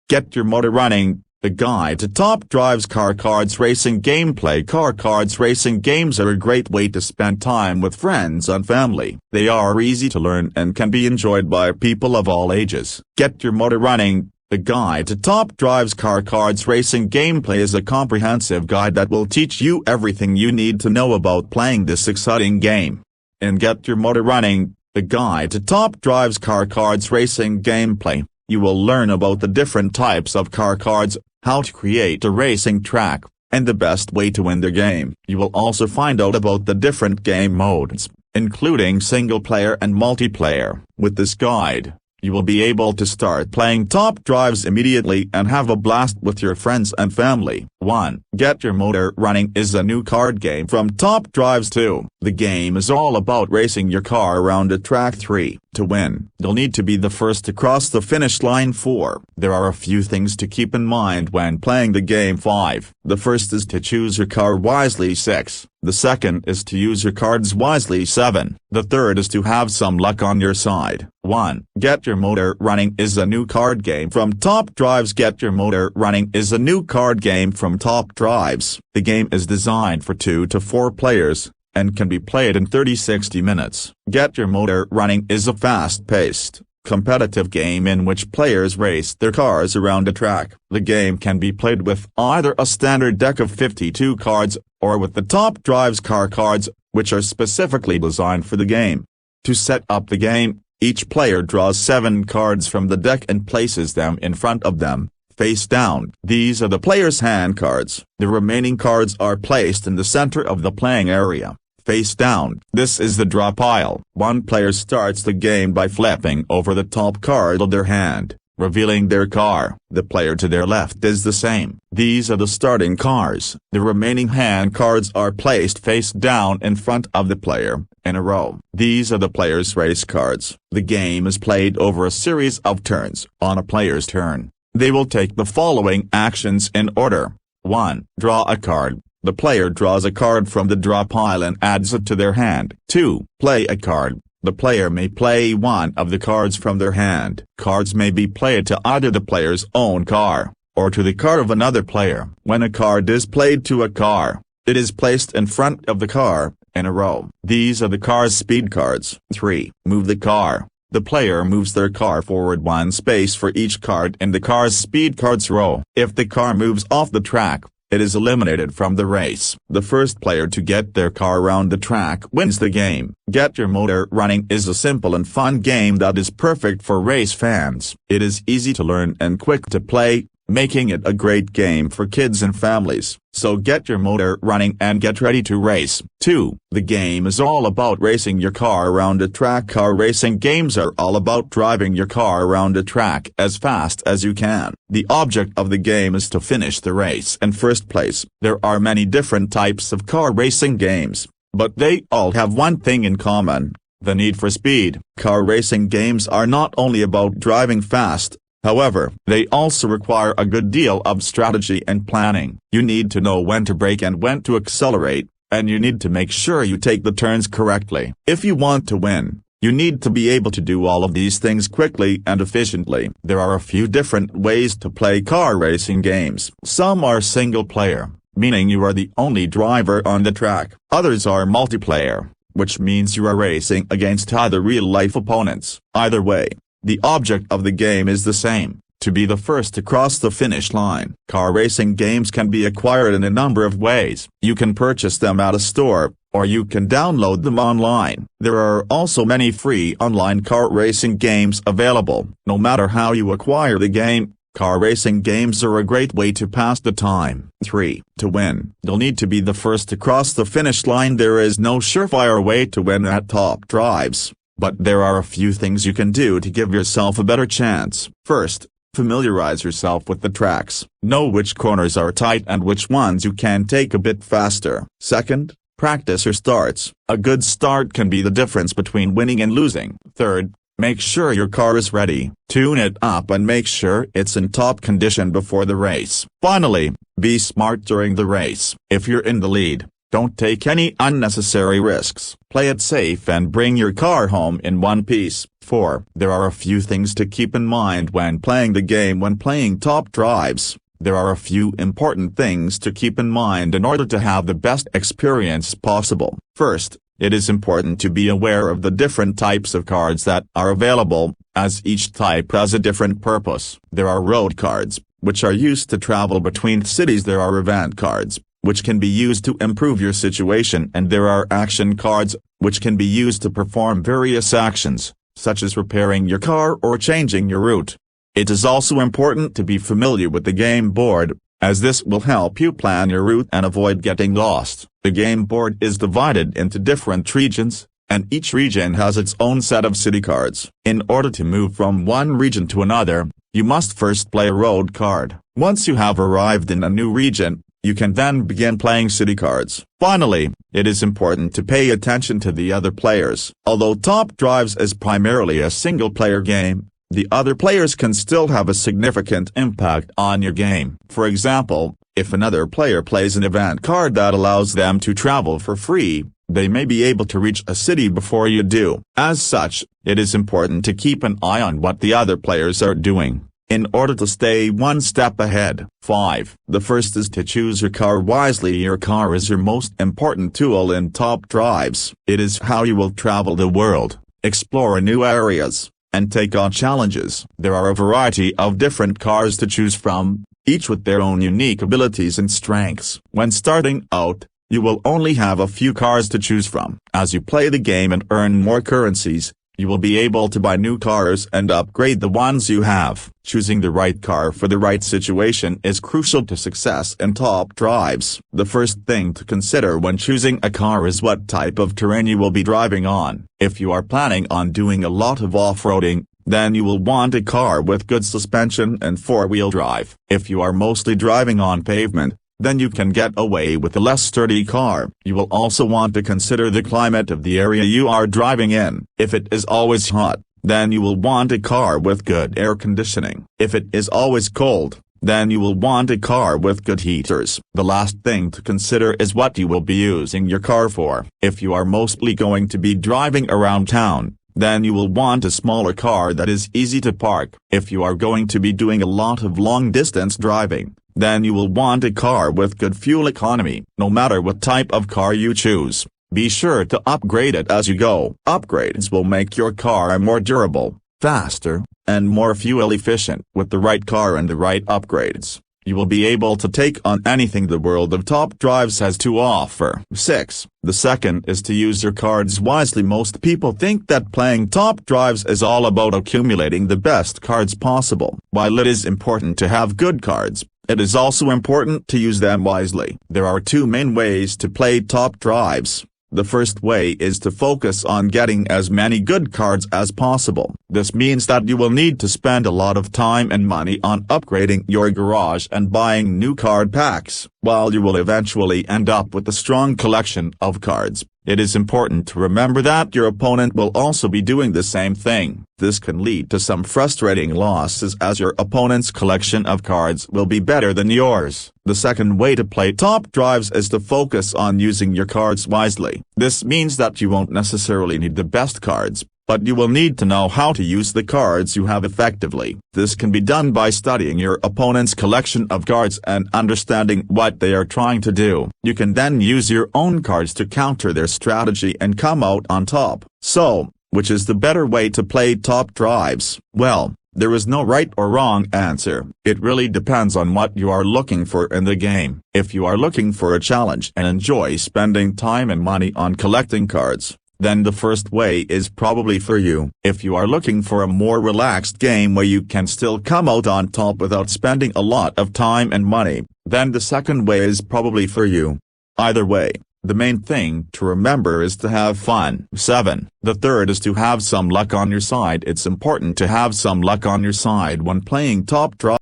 Get Your Motor Running, the guide to Top Drive's car cards racing gameplay. Car cards racing games are a great way to spend time with friends and family. They are easy to learn and can be enjoyed by people of all ages. Get Your Motor Running, the guide to Top Drive's car cards racing gameplay is a comprehensive guide that will teach you everything you need to know about playing this exciting game. In Get Your Motor Running, the guide to Top Drive's car cards racing gameplay, you will learn about the different types of car cards, how to create a racing track, and the best way to win the game. You will also find out about the different game modes, including single player and multiplayer. With this guide, you will be able to start playing Top Drives immediately and have a blast with your friends and family. 1. Get Your Motor Running is a new card game from Top Drives 2. The game is all about racing your car around a track. 3. To win, you'll need to be the first to cross the finish line. 4. There are a few things to keep in mind when playing the game. 5. The first is to choose your car wisely. 6. The second is to use your cards wisely. 7. The third is to have some luck on your side. 1. Get Your Motor Running is a new card game from Top Drives. Get Your Motor Running is a new card game from Top Drives. The game is designed for 2 to 4 players, and can be played in 30-60 minutes. Get Your Motor Running is a fast-paced, competitive game in which players race their cars around a track. The game can be played with either a standard deck of 52 cards, or with the Top Drives car cards, which are specifically designed for the game. To set up the game, each player draws 7 cards from the deck and places them in front of them, face down. These are the player's hand cards. The remaining cards are placed in the center of the playing area, face down. This is the draw pile. One player starts the game by flipping over the top card of their hand, revealing their car. The player to their left is the same. These are the starting cars. The remaining hand cards are placed face down in front of the player, in a row. These are the player's race cards. The game is played over a series of turns. On a player's turn, they will take the following actions in order. 1. Draw a card. The player draws a card from the draw pile and adds it to their hand. 2. Play a card. The player may play one of the cards from their hand. Cards may be played to either the player's own car, or to the car of another player. When a card is played to a car, it is placed in front of the car, in a row. These are the car's speed cards. 3. Move the car. The player moves their car forward 1 space for each card in the car's speed cards row. If the car moves off the track, it is eliminated from the race. The first player to get their car around the track wins the game. Get Your Motor Running is a simple and fun game that is perfect for race fans. It is easy to learn and quick to play, making it a great game for kids and families. So get your motor running and get ready to race. 2. The game is all about racing your car around a track. Car racing games are all about driving your car around a track as fast as you can. The object of the game is to finish the race in first place. There are many different types of car racing games, but they all have one thing in common: the need for speed. Car racing games are not only about driving fast, however, they also require a good deal of strategy and planning. You need to know when to brake and when to accelerate, and you need to make sure you take the turns correctly. If you want to win, you need to be able to do all of these things quickly and efficiently. There are a few different ways to play car racing games. Some are single player, meaning you are the only driver on the track. Others are multiplayer, which means you are racing against other real-life opponents. Either way, the object of the game is the same: to be the first to cross the finish line. Car racing games can be acquired in a number of ways. You can purchase them at a store, or you can download them online. There are also many free online car racing games available. No matter how you acquire the game, car racing games are a great way to pass the time. 3. To win, you'll need to be the first to cross the finish line. There is no surefire way to win at Top Drives, but there are a few things you can do to give yourself a better chance. First, familiarize yourself with the tracks. Know which corners are tight and which ones you can take a bit faster. Second, practice your starts. A good start can be the difference between winning and losing. Third, make sure your car is ready. Tune it up and make sure it's in top condition before the race. Finally, be smart during the race. If you're in the lead, Don't take any unnecessary risks. Play it safe and bring your car home in one piece. 4. There are a few things to keep in mind when playing the game. When playing Top Drives, there are a few important things to keep in mind in order to have the best experience possible. First, it is important to be aware of the different types of cards that are available, as each type has a different purpose. There are road cards, which are used to travel between cities. There are event cards, which can be used to improve your situation, and there are action cards, which can be used to perform various actions, such as repairing your car or changing your route. It is also important to be familiar with the game board, as this will help you plan your route and avoid getting lost. The game board is divided into different regions, and each region has its own set of city cards. In order to move from one region to another, you must first play a road card. Once you have arrived in a new region, you can then begin playing city cards. Finally, it is important to pay attention to the other players. Although Top Drives is primarily a single-player game, the other players can still have a significant impact on your game. For example, if another player plays an event card that allows them to travel for free, they may be able to reach a city before you do. As such, it is important to keep an eye on what the other players are doing, in order to stay one step ahead. 5. The first is to choose your car wisely. Your car is your most important tool in Top Drives. It is how you will travel the world, explore new areas, and take on challenges. There are a variety of different cars to choose from, each with their own unique abilities and strengths. When starting out, you will only have a few cars to choose from. As you play the game and earn more currencies, you will be able to buy new cars and upgrade the ones you have. Choosing the right car for the right situation is crucial to success in Top Drives. The first thing to consider when choosing a car is what type of terrain you will be driving on. If you are planning on doing a lot of off-roading, then you will want a car with good suspension and four-wheel drive. If you are mostly driving on pavement, then you can get away with a less sturdy car. You will also want to consider the climate of the area you are driving in. If it is always hot, then you will want a car with good air conditioning. If it is always cold, then you will want a car with good heaters. The last thing to consider is what you will be using your car for. If you are mostly going to be driving around town, then you will want a smaller car that is easy to park. If you are going to be doing a lot of long-distance driving, then you will want a car with good fuel economy. No matter what type of car you choose, be sure to upgrade it as you go. Upgrades will make your car more durable, faster, and more fuel efficient. With the right car and the right upgrades, you will be able to take on anything the world of Top Drives has to offer. 6. The second is to use your cards wisely. Most people think that playing Top Drives is all about accumulating the best cards possible. While it is important to have good cards, it is also important to use them wisely. There are two main ways to play Top Drives. The first way is to focus on getting as many good cards as possible. This means that you will need to spend a lot of time and money on upgrading your garage and buying new card packs. While you will eventually end up with a strong collection of cards, it is important to remember that your opponent will also be doing the same thing. This can lead to some frustrating losses, as your opponent's collection of cards will be better than yours. The second way to play Top Drives is to focus on using your cards wisely. This means that you won't necessarily need the best cards, but you will need to know how to use the cards you have effectively. This can be done by studying your opponent's collection of cards and understanding what they are trying to do. You can then use your own cards to counter their strategy and come out on top. So, which is the better way to play Top Drives? Well, there is no right or wrong answer. It really depends on what you are looking for in the game. If you are looking for a challenge and enjoy spending time and money on collecting cards, then the first way is probably for you. If you are looking for a more relaxed game where you can still come out on top without spending a lot of time and money, then the second way is probably for you. Either way, the main thing to remember is to have fun. 7. The third is to have some luck on your side. It's important to have some luck on your side when playing Top Drives.